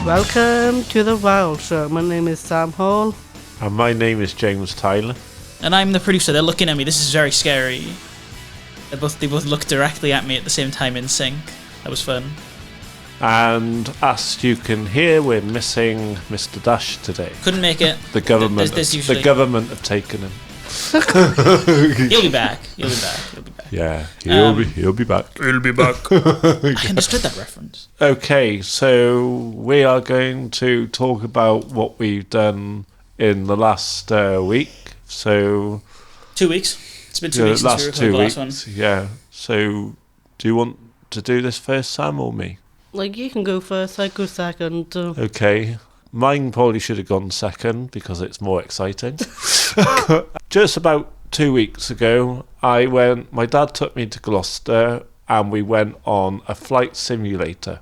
Welcome to the Wild Show. My name is Sam Hall. And my name is James Tyler. And I'm the producer. They're looking at me. This is very scary. They both look directly at me at the same time in sync. That was fun. And as you can hear, we're missing Mr. Dash today. Couldn't make it. The government usually... the government have taken him. He'll be back. He'll be back. He'll be back. Yeah, he'll be back. He'll be back. I understood that reference. Okay, so we are going to talk about what we've done in the last week. So 2 weeks. It's been 2 weeks since we recorded the last one. Yeah. So do you want to do this first, Sam, or me? Like, you can go first, I go second. Okay. Mine probably should have gone second because it's more exciting. Just about 2 weeks ago, my dad took me to Gloucester and we went on a flight simulator.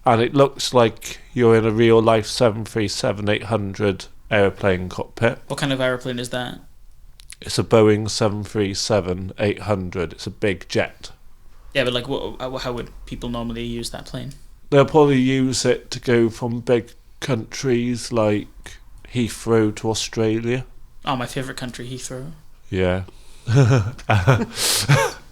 And it looks like you're in a real life 737-800 aeroplane cockpit. What kind of aeroplane is that? It's a Boeing 737-800. It's a big jet. Yeah, but like, how would people normally use that plane? They'll probably use it to go from big countries like Heathrow to Australia. Oh, my favourite country, Heathrow. Yeah.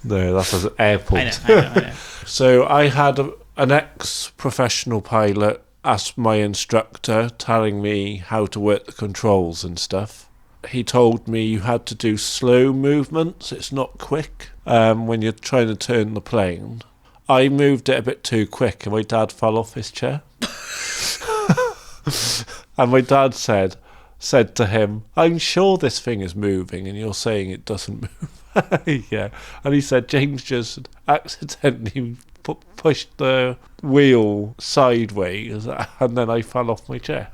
No, that's an airport. I know. So I had an ex-professional pilot ask my instructor, telling me how to work the controls and stuff. He told me you had to do slow movements. It's not quick when you're trying to turn the plane. I moved it a bit too quick and my dad fell off his chair. And my dad said to him, "I'm sure this thing is moving and you're saying it doesn't move." Yeah. And he said, "James just accidentally pushed the wheel sideways and then I fell off my chair."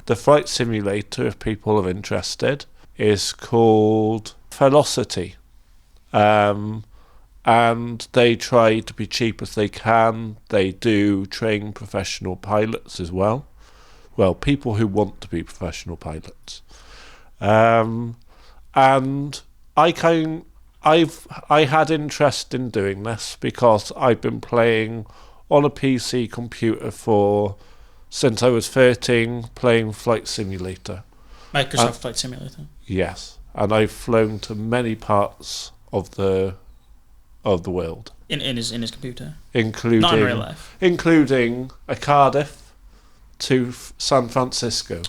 The flight simulator, if people are interested, is called Velocity. And they try to be cheap as they can. They do train professional pilots as well. Well, people who want to be professional pilots. And I had interest in doing this because I've been playing on a PC computer since I was 13, playing Flight Simulator. Microsoft Flight Simulator. Yes, and I've flown to many parts of the world. In his computer. Including not in real life. Including a Cardiff to San Francisco.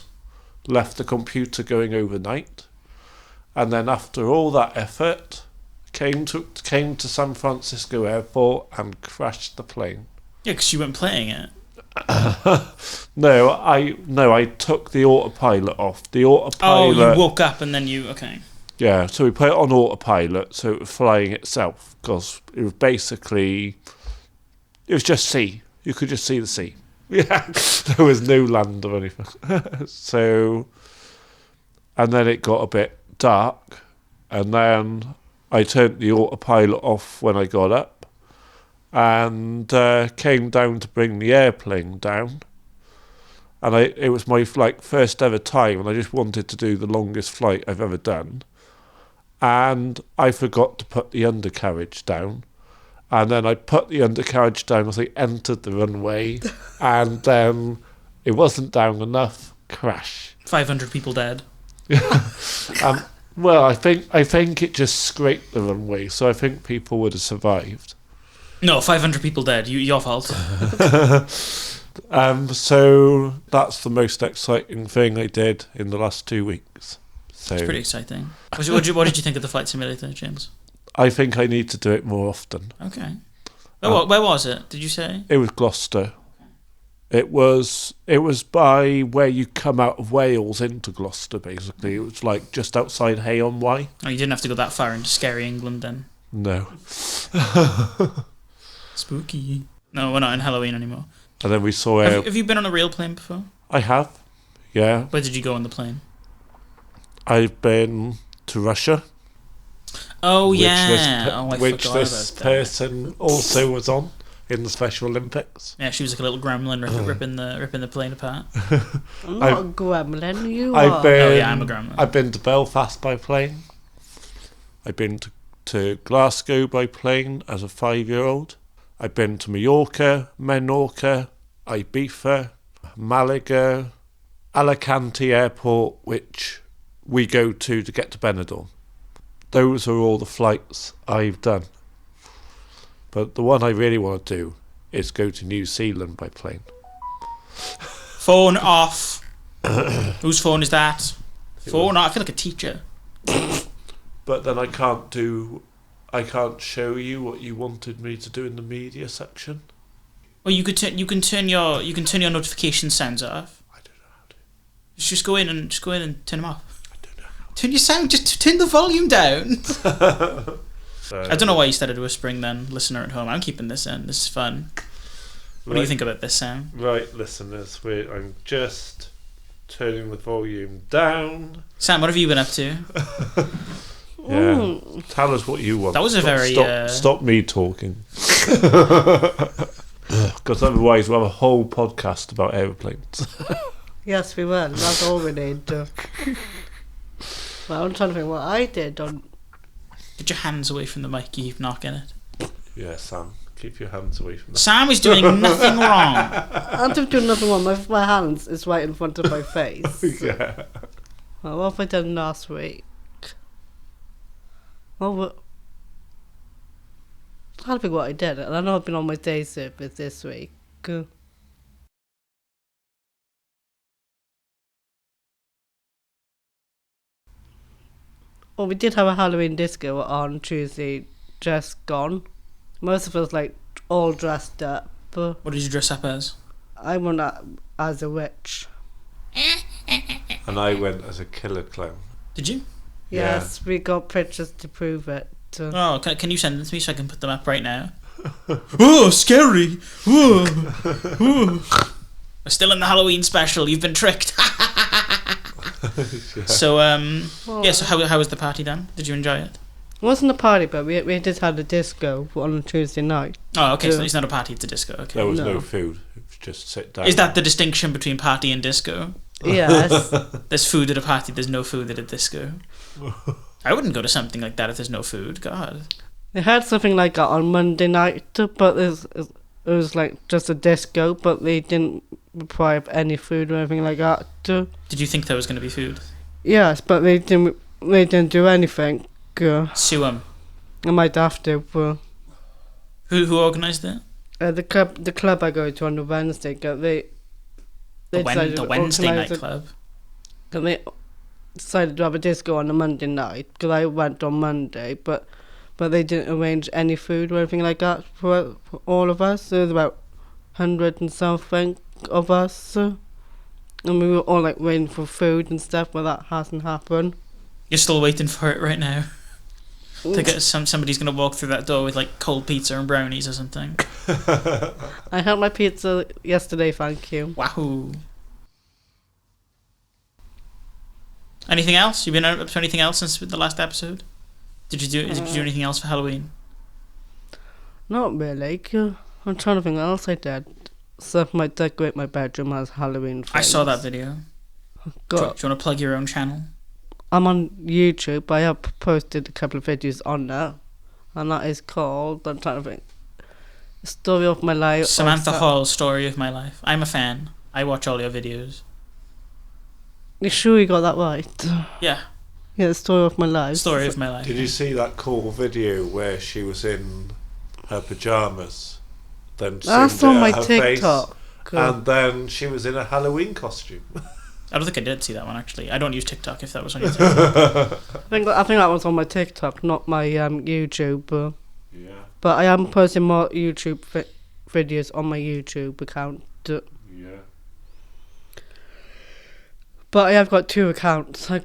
Left the computer going overnight, and then after all that effort, came to San Francisco airport and crashed the plane. Yeah, because you weren't playing it. No, I took the autopilot off. The autopilot. Oh, you woke up and then okay. Yeah, so we put it on autopilot, so it was flying itself because it was just sea. You could just see the sea. Yeah, there was no land or anything. So, and then it got a bit dark, and then I turned the autopilot off when I got up. And came down to bring the airplane down, and it was my first ever time, and I just wanted to do the longest flight I've ever done, and I forgot to put the undercarriage down, and then I put the undercarriage down as I entered the runway, and then it wasn't down enough. Crash. 500 people dead. Well, I think it just scraped the runway, so I think people would have survived. No, 500 people dead. Your fault. So that's the most exciting thing I did in the last 2 weeks. So it's pretty exciting. What did you think of the flight simulator, James? I think I need to do it more often. Okay. Where was it? Did you say? It was Gloucester. It was by where you come out of Wales into Gloucester, basically. It was like just outside Hay-on-Wye. Oh, you didn't have to go that far into scary England then? No. Spooky. No, we're not in Halloween anymore. And then we saw... Have you been on a real plane before? I have, yeah. Where did you go on the plane? I've been to Russia. Oh, yeah. Which this person also was on in the Special Olympics. Yeah, she was like a little gremlin ripping the plane apart. I'm not a gremlin, you are. Oh, yeah, I'm a gremlin. I've been to Belfast by plane. I've been to Glasgow by plane as a 5-year-old. I've been to Mallorca, Menorca, Ibiza, Malaga, Alicante Airport, which we go to get to Benidorm. Those are all the flights I've done. But the one I really want to do is go to New Zealand by plane. Phone off. Whose phone is that? Phone off. I feel like a teacher. But then I can't show you what you wanted me to do in the media section. Well, you can turn your notification sounds off. I don't know how to. Just go in and turn them off. I don't know how. Turn your sound. Just turn the volume down. So, I don't know why you started whispering then, listener at home. I'm keeping this in. This is fun. What do you think about this, Sam? Right, listeners, I'm just turning the volume down. Sam, what have you been up to? Yeah, tell us what you want. That was a very... Stop me talking. Because otherwise we'll have a whole podcast about aeroplanes. Yes, we will. That's all we need. Well, I'm trying to think what I did on... Get your hands away from the mic, you keep knocking it. Yeah, Sam, keep your hands away from that. Sam is doing nothing wrong. I'm just doing nothing wrong. My hands is right in front of my face. Yeah. Well, what have I done last week? Well, I can't think what I did. And I know I've been on my day service this week. Well, we did have a Halloween disco on Tuesday, just gone. Most of us, all dressed up. What did you dress up as? I went as a witch. And I went as a killer clown. Did you? Yes, we got pictures to prove it. Oh, can you send them to me so I can put them up right now? Oh, scary! Whoa. Whoa. We're still in the Halloween special. You've been tricked. Yeah. So, so how was the party then? Did you enjoy it? It wasn't a party, but we did have a disco on a Tuesday night. Oh, okay, so it's not a party, it's a disco. Okay. There was no food. It was just sit down. Is that the distinction between party and disco? Yes. There's food at a party, there's no food at a disco. I wouldn't go to something like that if there's no food. God. They had something like that on Monday night, but it was just a disco, but they didn't require any food or anything like that. Did you think there was going to be food? Yes, but they didn't do anything. Sue them. I might have to. Who organised it? The club I go to on the Wednesday. They the Wednesday night club. They decided to have a disco on the Monday night because I went on Monday, but they didn't arrange any food or anything like that for all of us. There was about 100 and something of us, and we were all waiting for food and stuff, but that hasn't happened. You're still waiting for it right now. To get somebody's gonna walk through that door with cold pizza and brownies or something. I had my pizza yesterday, thank you. Wahoo! Anything else? You've been up to anything else since the last episode? Did you do anything else for Halloween? Not really. I'm trying to think what else I did. Stuff might decorate my bedroom as Halloween things. I saw that video. Do you want to plug your own channel? I'm on YouTube. I have posted a couple of videos on there, and that is called, I'm trying to think, Story of My Life. Samantha Hall, Story of My Life. I'm a fan. I watch all your videos. You sure you got that right? Yeah. Yeah, the Story of My Life. Story of My Life. Did you see that cool video where she was in her pyjamas? Then that's on my TikTok. And then she was in a Halloween costume. I don't think I did see that one actually. I don't use TikTok if that was on your TikTok. I think that was on my TikTok, not my YouTube. Yeah. But I am posting more YouTube videos on my YouTube account. Yeah. But I have got two accounts. I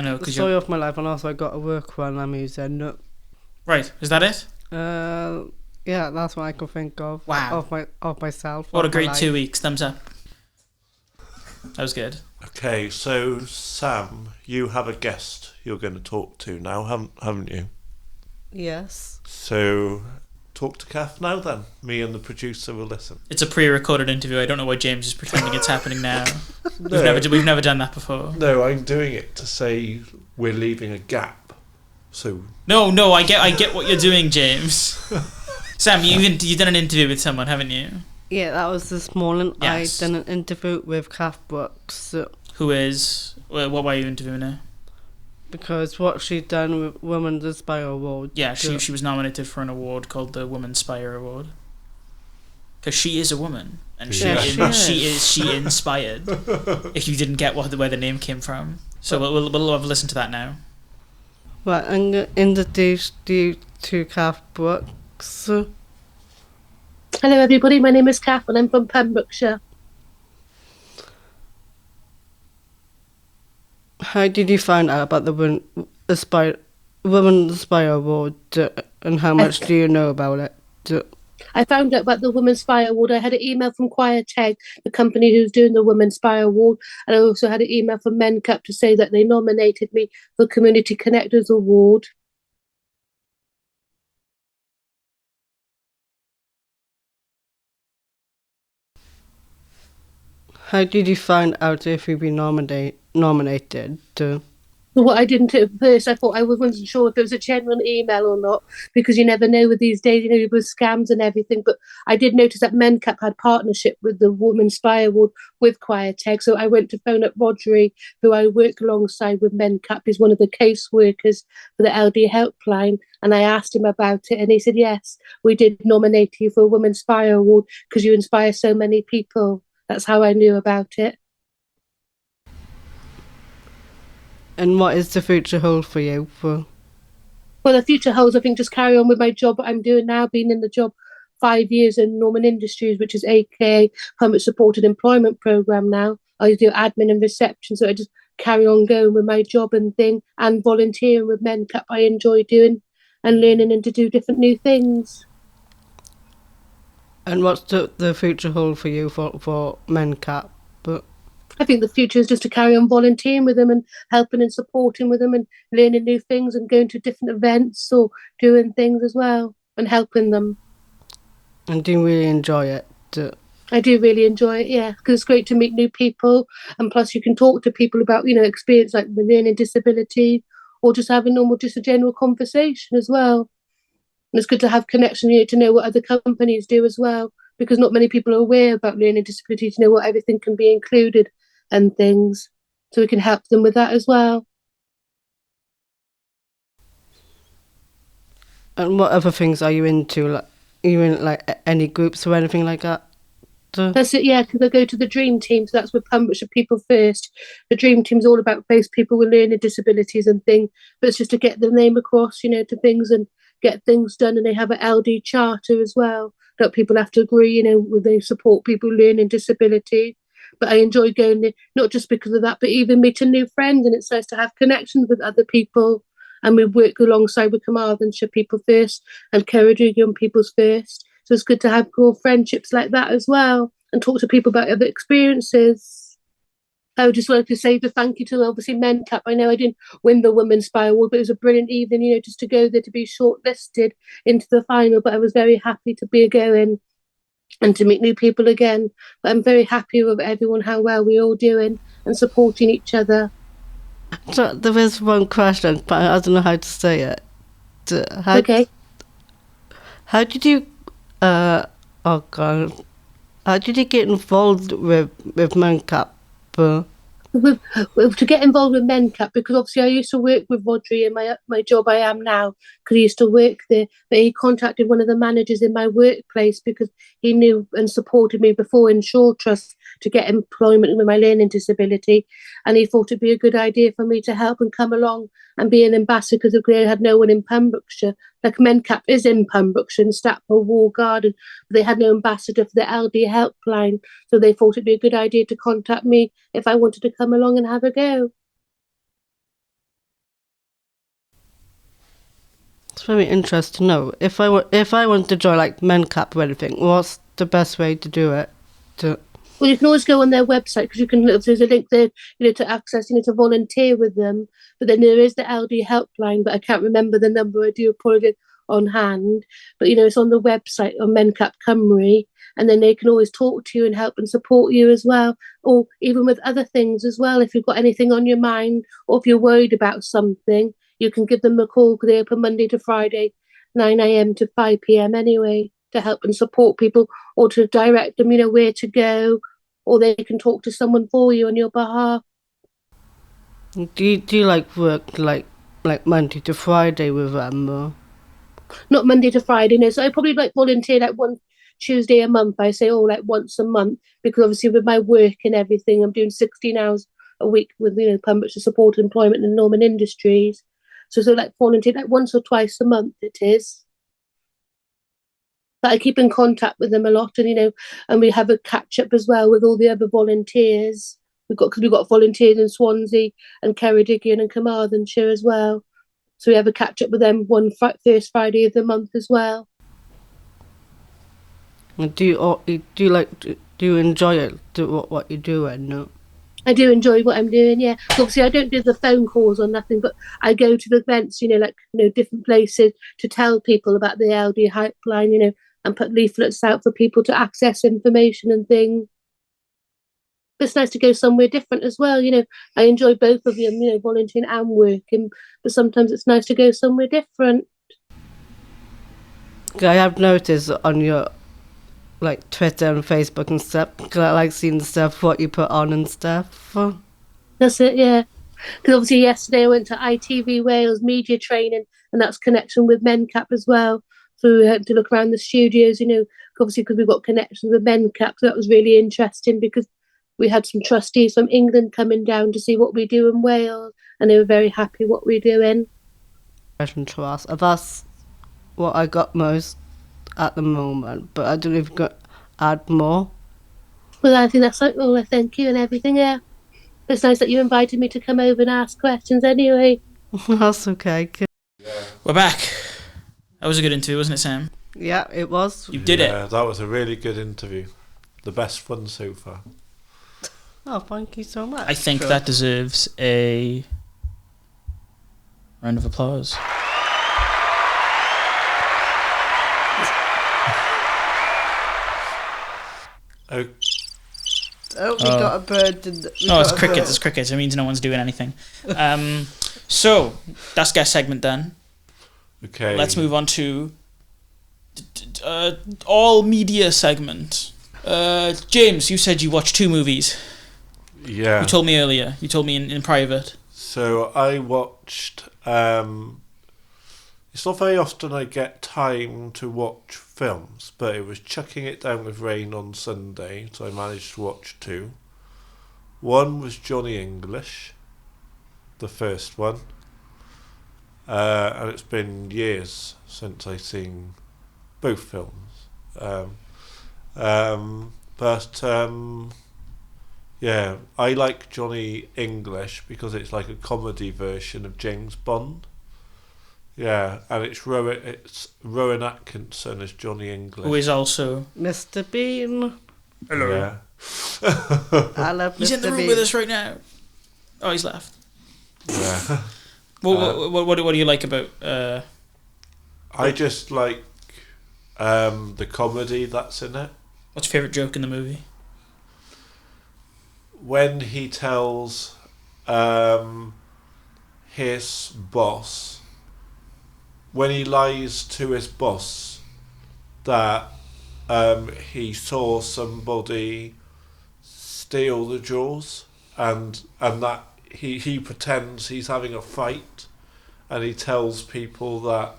know, because Story of My Life, and also I got a work one I'm using. Right, is that it? Yeah, that's what I can think of. Wow. Of myself. What a great 2 weeks. Thumbs up. That was good. Okay, so Sam, you have a guest you're going to talk to now, haven't you? Yes. So talk to Kath now then. Me and the producer will listen. It's a pre-recorded interview. I don't know why James is pretending it's happening now. We've never done that before. No, I'm doing it to say we're leaving a gap. So No, I get what you're doing, James. Sam, you've done an interview with someone, haven't you? Yeah, that was this morning. Yes. I done an interview with Kath Brooks Who is... What were you interviewing her? because what she'd done with Women's Inspire Award. Yeah, she was nominated for an award called the Woman Inspire Award. Because she is a woman, and she inspired. If you didn't get where the name came from, so we'll have a listen to that now. Right, I'm going to introduce you to Kath Brooks. Hello everybody, my name is Kath and I'm from Pembrokeshire. How did you find out about the Women's Inspire Award, and how much do you know about it? I found out about the Women's Spire Award. I had an email from Choir Tech, the company who's doing the Women's Spire Award, and I also had an email from Men Cup to say that they nominated me for Community Connectors Award. How did you find out if you'd been nominated? What I didn't at first, I thought I wasn't sure if it was a genuine email or not, because you never know with these days, with scams and everything. But I did notice that Men Cup had partnership with the Women's Spire Award with Choir Tech. So I went to phone up Rodri, who I work alongside with Men Cup. He's one of the caseworkers for the LD helpline. And I asked him about it, and he said, yes, we did nominate you for a Women's Spire Award because you inspire so many people. That's how I knew about it. And what is the future hold for you? Well, the future holds, I think, just carry on with my job that I'm doing now, being in the job 5 years in Norman Industries, which is AKA Public Supported Employment Programme now. I do admin and reception, so I just carry on going with my job and thing, and volunteering with Men Cup. I enjoy doing and learning and to do different new things. And what's the future hold for you for Men Cup? I think the future is just to carry on volunteering with them and helping and supporting with them and learning new things and going to different events or doing things as well and helping them. And do you really enjoy it? I do really enjoy it, yeah, because it's great to meet new people, and plus you can talk to people about, experience like the learning disability, or just have just a general conversation as well. And it's good to have connection, to know what other companies do as well, because not many people are aware about learning disability, to know what everything can be included and things, so we can help them with that as well. And what other things are you into? Like, are you in like any groups or anything like that? That's it, yeah, because I go to the Dream Team, so that's with Pembrokeshire People First. The Dream Team's all about both people with learning disabilities and things, but it's just to get the name across, to things and get things done. And they have an LD charter as well that people have to agree, with they support people learning disability. But I enjoy going there, not just because of that, but even meeting new friends. And it's nice to have connections with other people. And we work alongside with Carmarthenshire People First and Ceredigion People's First. So it's good to have cool friendships like that as well and talk to people about other experiences. I would just like to say the thank you to obviously Men Cup. I know I didn't win the Women's Spire Award, but it was a brilliant evening, just to go there to be shortlisted into the final. But I was very happy to be going and to meet new people again. But I'm very happy with everyone, how well we're all doing and supporting each other. So there is one question, but I don't know how to say it. Okay. How did you how did you get involved with Men Cup? To get involved with Men Cup, because obviously I used to work with Rodri in my job I am now, because he used to work there, but he contacted one of the managers in my workplace because he knew and supported me before in Shaw Trust to get employment with my learning disability, and he thought it'd be a good idea for me to help and come along and be an ambassador, because they had no one in Pembrokeshire. Like Men Cup is in Pembrokeshire, in Stapel, Wall Garden, but they had no ambassador for the LD helpline, so they thought it'd be a good idea to contact me if I wanted to come along and have a go. It's very interesting to know. If I want to join like Men Cup or anything, what's the best way to do it? Well, you can always go on their website, because there's a link there, to access, to volunteer with them. But then there is the LD helpline, but I can't remember the number. I do apologize on hand, but it's on the website on Men Cup Cymru, and then they can always talk to you and help and support you as well, or even with other things as well. If you've got anything on your mind, or if you're worried about something, you can give them a call, because they open Monday to Friday, 9 a.m. to 5 p.m. anyway. to help and support people, or to direct them, where to go, or they can talk to someone for you on your behalf. Do you like work like Monday to Friday with them? Or? Not Monday to Friday, no. So I probably volunteer one Tuesday a month. I say once a month, because obviously with my work and everything, I'm doing 16 hours a week with Pembrokeshire Supported Employment and Norman Industries. So volunteer once or twice a month it is. But I keep in contact with them a lot, and we have a catch up as well with all the other volunteers. We've got volunteers in Swansea and Ceredigion and Carmarthenshire as well. So we have a catch up with them first Friday of the month as well. Do you enjoy it? What you're doing? No. I do enjoy what I'm doing. Yeah, obviously I don't do the phone calls or nothing, but I go to the events. Different places to tell people about the LD helpline. And put leaflets out for people to access information and things. But it's nice to go somewhere different as well. I enjoy both of them. Volunteering and working, but sometimes it's nice to go somewhere different. I have noticed on your Twitter and Facebook and stuff. I like seeing stuff what you put on and stuff. That's it, yeah. Because obviously yesterday I went to ITV Wales media training, and that's connection with MenCap as well. So we had to look around the studios, obviously because we've got connections with MenCap. So that was really interesting, because we had some trustees from England coming down to see what we do in Wales, and they were very happy what we're doing. Question to ask. That's what I got most at the moment, but I don't know if you could add more. Well, I think that's well, thank you and everything, yeah. It's nice that you invited me to come over and ask questions anyway. That's okay. We're back. That was a good interview, wasn't it, Sam? Yeah, it was. You did it. Yeah, that was a really good interview. The best one so far. Oh, thank you so much. I think that deserves a round of applause. Oh, we got a bird. It's crickets. It's crickets. It means no one's doing anything. So that's guest segment done. okay. Let's move on to all media segment. James, you said you watched 2 movies. Yeah. You told me earlier. You told me in private. So I watched. It's not very often I get time to watch films, but it was chucking it down with rain on Sunday, so I managed to watch 2. One was Johnny English, the first one, and it's been years since I've seen both films. Yeah, I like Johnny English because it's like a comedy version of James Bond. Yeah, and it's Rowan Atkinson as Johnny English. Who is also Mr. Bean. Hello. Yeah. I love He's Mr. in the room Bean. with us right now. Oh, he's left. Yeah. What do you like about? I just like the comedy that's in it. What's your favourite joke in the movie? When he tells his boss, when he lies to his boss that he saw somebody steal the jewels, and that he pretends he's having a fight, and he tells people that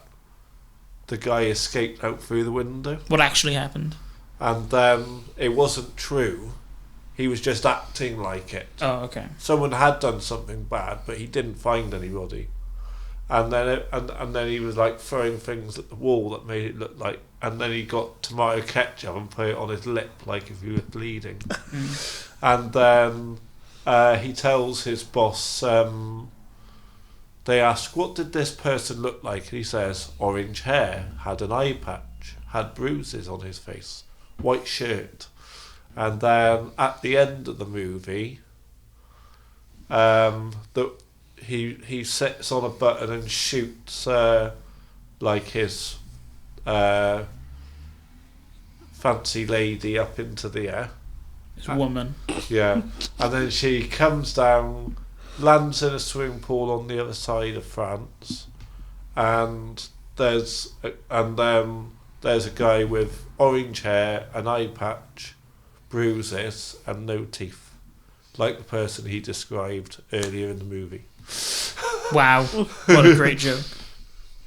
the guy escaped out through the window. What actually happened? And then it wasn't true. He was just acting like it. Oh, okay. Someone had done something bad, but he didn't find anybody. And then and then he was like throwing things at the wall that made it look like. And then he got tomato ketchup and put it on his lip, like if he was bleeding. And then he tells his boss. They ask, "What did this person look like?" And he says, "Orange hair, had an eye patch, had bruises on his face, white shirt." And then at the end of the movie, he sits on a button and shoots like his fancy lady up into the air. It's a woman. Yeah, and then she comes down, lands in a swimming pool on the other side of France, and then there's a guy with orange hair, an eye patch, bruises, and no teeth, like the person he described earlier in the movie. Wow, what a great joke.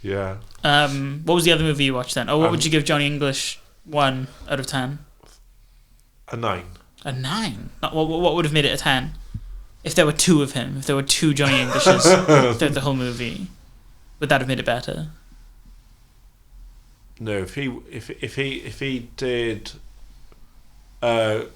Yeah. What was the other movie you watched then? Oh, what would you give Johnny English 1 out of 10? A 9. A 9? What would have made it a 10? If there were 2 of him, if there were 2 Johnny Englishes throughout the whole movie, would that have made it better? No, if he did, what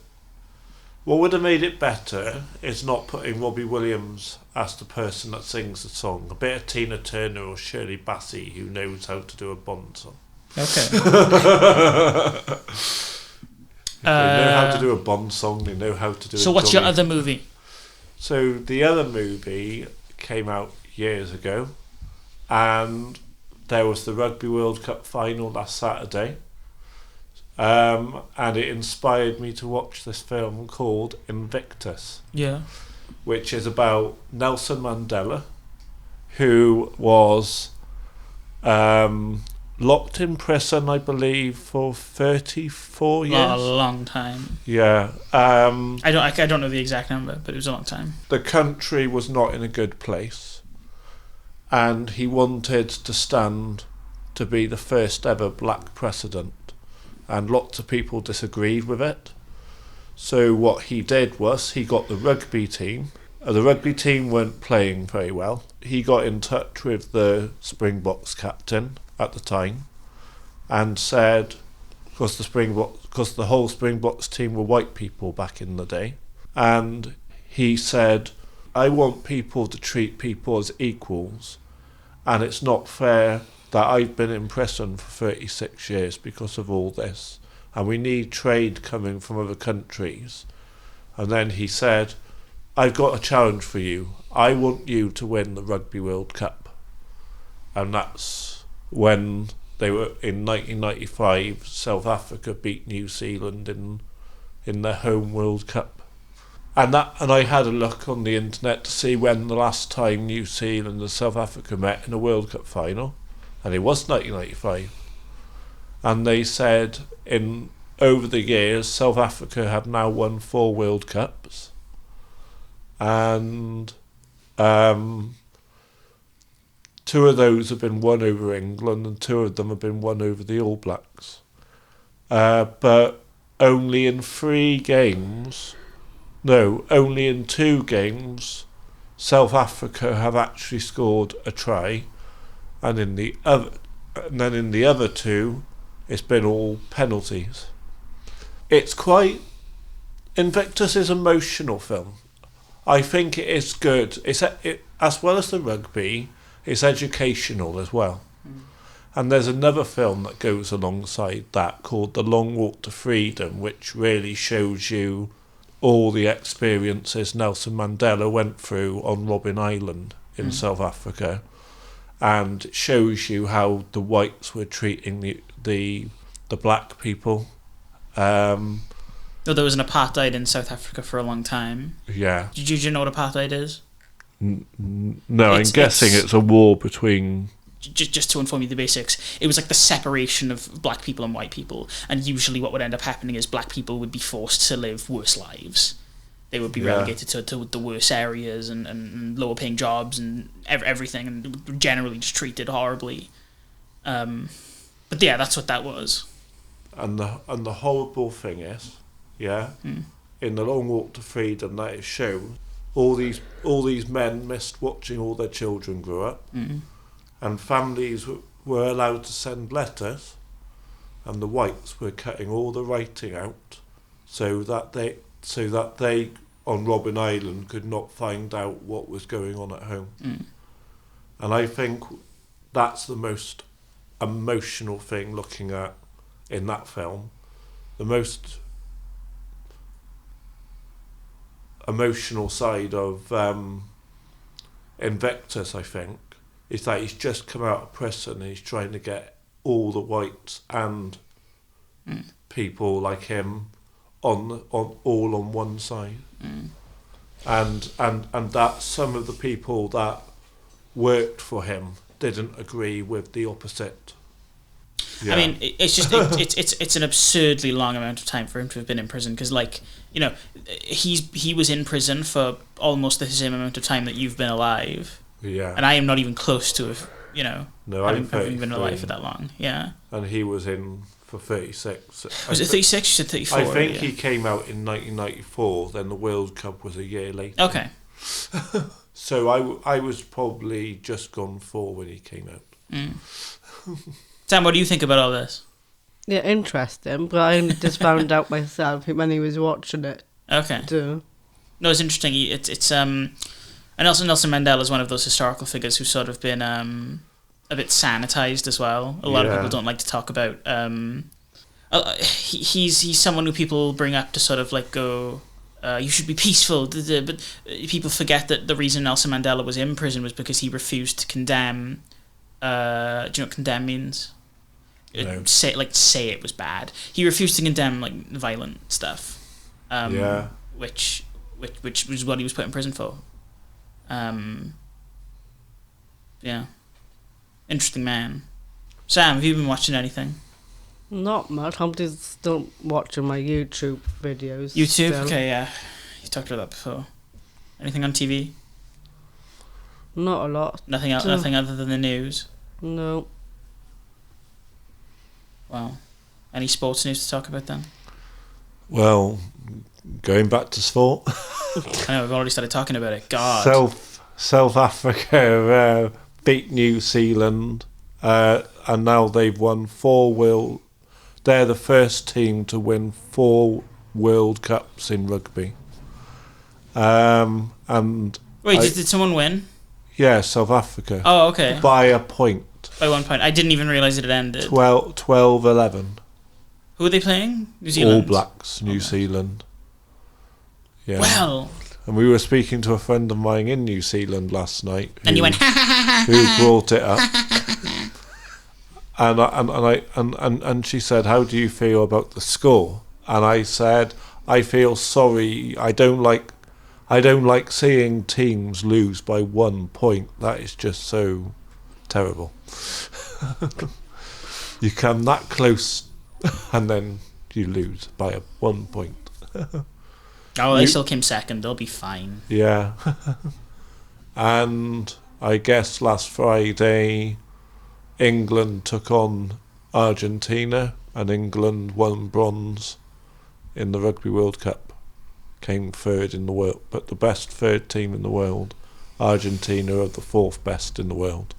would have made it better is not putting Robbie Williams as the person that sings the song. A bit of Tina Turner or Shirley Bassey, who knows how to do a Bond song. Okay. They know how to do a Bond song. They know how to do. So what's your other movie? So the other movie came out years ago, and there was the Rugby World Cup final last Saturday, and it inspired me to watch this film called Invictus. Yeah. Which is about Nelson Mandela, who was locked in prison, I believe, for 34 years. A long time. Yeah. I don't know the exact number, but it was a long time. The country was not in a good place, and he wanted to stand to be the first ever black president, and lots of people disagreed with it. So what he did was he got the rugby team. The rugby team weren't playing very well. He got in touch with the Springboks captain at the time and said, because the whole Springboks team were white people back in the day, and he said, I want people to treat people as equals, and it's not fair that I've been in prison for 36 years because of all this, and we need trade coming from other countries. And then he said, I've got a challenge for you. I want you to win the Rugby World Cup. And that's when they were in 1995, South Africa beat New Zealand in their home World Cup. And I had a look on the internet to see when the last time New Zealand and South Africa met in a World Cup final, and it was 1995. And they said over the years, South Africa have now won 4 World Cups, and 2 of those have been won over England, and 2 of them have been won over the All Blacks. But only in 2 games, South Africa have actually scored a try, and then in the other 2, it's been all penalties. It's quite... Invictus is an emotional film. I think it is good. As well as the rugby, it's educational as well. And there's another film that goes alongside that called The Long Walk to Freedom, which really shows you all the experiences Nelson Mandela went through on Robben Island in South Africa, and it shows you how the whites were treating the black people. There was an apartheid in South Africa for a long time. Yeah. Did you know what apartheid is? No, I'm guessing it's a war between... Just to inform you the basics, it was like the separation of black people and white people, and usually what would end up happening is black people would be forced to live worse lives. They would be relegated to the worse areas and lower paying jobs and everything, and generally just treated horribly. But yeah, that's what that was. And the horrible thing is, in The Long Walk to Freedom, that it shows all these men missed watching all their children grow up, and families were allowed to send letters, and the whites were cutting all the writing out so that they on Robben Island could not find out what was going on at home. And I think that's the most emotional thing looking at in that film. The most emotional side of Invictus, I think, is that he's just come out of prison and he's trying to get all the whites and people like him on one side. And that some of the people that worked for him didn't agree with the opposite. Yeah. I mean, it's an absurdly long amount of time for him to have been in prison because, like, you know, he was in prison for almost the same amount of time that you've been alive. Yeah. And I am not even close to, you know, No, having been alive for that long. Yeah. And he was in for 36. Was it 36? You said 34. I think he came out in 1994. Then the World Cup was a year later. Okay. So I was probably just gone 4 when he came out. Sam, what do you think about all this? Yeah, interesting, but I only just found out myself when he was watching it. Okay. Too. No, it's interesting. It's and Nelson Mandela is one of those historical figures who's sort of been a bit sanitized as well. A lot of people don't like to talk about. He's someone who people bring up to sort of like go, you should be peaceful, but people forget that the reason Nelson Mandela was in prison was because he refused to condemn. Do you know what condemn means? No. Say it was bad. He refused to condemn like violent stuff. Which was what he was put in prison for. Yeah. Interesting man. Sam, have you been watching anything? Not much. I'm just still watching my YouTube videos. YouTube? Still. Okay, yeah. You talked about that before. Anything on TV? Not a lot. Nothing else. Nothing other than the news. No. Wow. Any sports news to talk about then? Well, going back to sport. I know we've already started talking about it. God. South Africa beat New Zealand, and now they've won 4 world. They're the first team to win 4 World Cups in rugby. And wait, did someone win? Yeah, South Africa. Oh, okay. By a point. By 1 point. I didn't even realise it had ended. 12-11. Who are they playing? New Zealand? All Blacks, New Zealand. Yeah. Well. And we were speaking to a friend of mine in New Zealand last night. And you went, who brought it up. And she said, "How do you feel about the score?" And I said, "I feel sorry. I don't like seeing teams lose by 1 point. That is just so terrible. You come that close and then you lose by 1 point." Oh, they still came second. They'll be fine. Yeah. And I guess last Friday, England took on Argentina, and England won bronze in the Rugby World Cup. Came third in the world, but the best third team in the world, Argentina, are the 4th best in the world.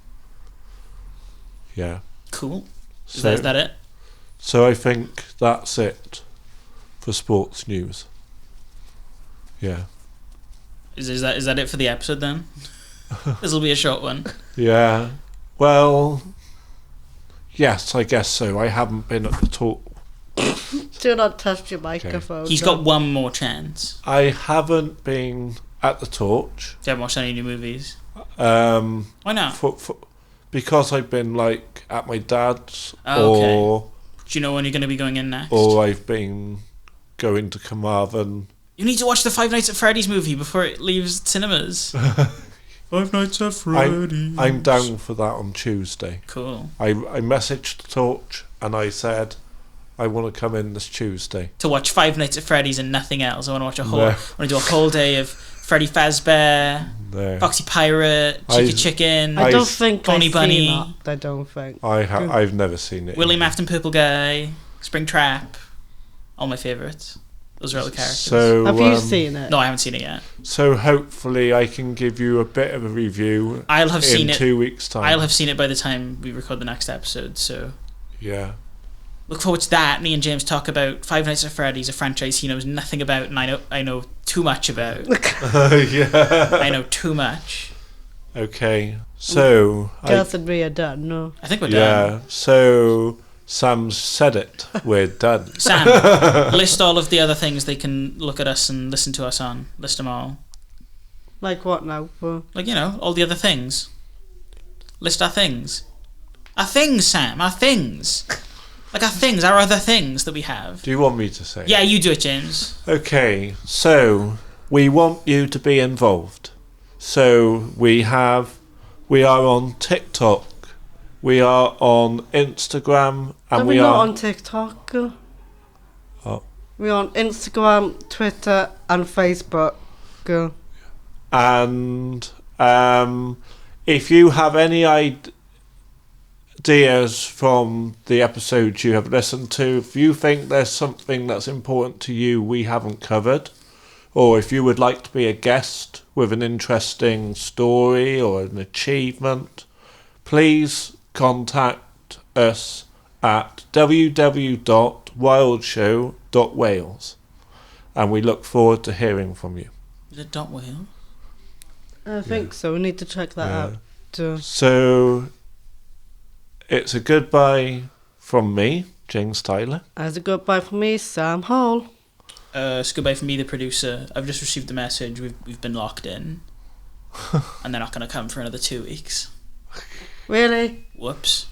Yeah. Cool. Is that it? So I think that's it for sports news. Yeah. Is that it for the episode then? This will be a short one. Yeah. Well, yes, I guess so. I haven't been at the talk. Do not touch your microphone. He's got one more chance. I haven't been at the torch. You haven't watched any new movies? Why not? Because I've been like at my dad's, okay. Do you know when you're going to be going in next? Or I've been going to Carmarthen. You need to watch the Five Nights at Freddy's movie before it leaves cinemas. Five Nights at Freddy's. I'm down for that on Tuesday. Cool. I messaged the torch and I said I want to come in this Tuesday to watch Five Nights at Freddy's and nothing else. I want to watch I want to do a whole day of Freddy Fazbear, Foxy Pirate, Chicken. I don't think Bonnie Bunny. I don't think. I've never seen it. William Afton Purple Guy, Springtrap, all my favourites. Those are all the characters. So, have you seen it? No, I haven't seen it yet. So hopefully I can give you a bit of a review. I'll have seen it in 2 weeks' time. I'll have seen it by the time we record the next episode. So yeah. Look forward to that. Me and James talk about Five Nights at Freddy's, a franchise he knows nothing about, and I know too much about. Yeah. I know too much. Okay, so Kath and me are done. No, I think we're done. Yeah. So Sam's said it. We're done. Sam, list all of the other things they can look at us and listen to us on. List them all. Like what now? Like, you know, all the other things. List our things. Our things, Sam. Our things. Like our things, our other things that we have. Do you want me to say? Yeah, you do it, James. Okay, so we want you to be involved. So we are on TikTok, We are on Instagram, and We're we not are on TikTok. Oh. We're on Instagram, Twitter, and Facebook. And if you have any ideas from the episodes you have listened to, if you think there's something that's important to you we haven't covered, or if you would like to be a guest with an interesting story or an achievement, please contact us at www.wildshow.wales, and we look forward to hearing from you. Is it .wales? I think so. We need to check that out. So it's a goodbye from me, James Tyler. As a goodbye from me, Sam Hall. It's goodbye from me, the producer. I've just received the message. We've been locked in, and they're not going to come for another 2 weeks. Really? Whoops.